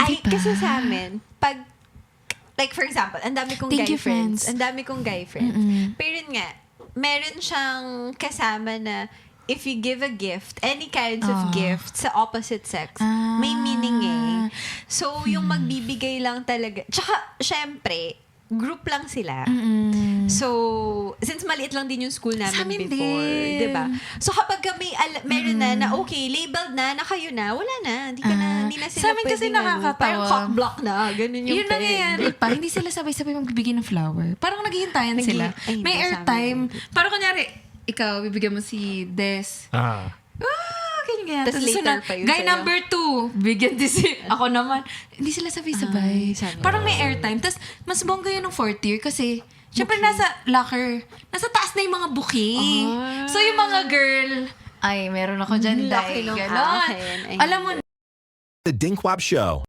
Ay, kasi sa amin, pag, like for example, ang dami kong Thank guy you, friends. friends. Ang dami kong guy friends. Pero yun nga, meron siyang kasama na if you give a gift, any kinds of gift sa opposite sex, may meaning eh. So, yung magbibigay lang talaga. Tsaka, syempre, group lang sila. So, since maliit lang din yung school Sa namin amin before, din. 'di ba? So kapag kami meron na okay, labeled na kayo na, wala na, hindi na sila Sa amin kasi pwedeng nakakatawa. parang cock block na, ganun yung Yun nangyayari pa. Hindi sila sabay-sabay magbibigay ng flower. Parang naghihintayan sila. Ay, May hindi, sa airtime. Parang kunyari, ikaw, bibigyan mo si Des. Ganyan. Tas Tapos later sunod, pa yun guy sa'yo. number 2, bigyan din si ako naman. Hindi sila sabay-sabay. Ay, sabi Parang may airtime. Tapos mas bongga yun ng 4th year kasi syempre nasa locker, nasa taas na yung mga booking. So yung mga girl, ay, meron ako dyan, Laki Day. nung Ganon. akin. Ay, Alam mo, The Dinkwab Show.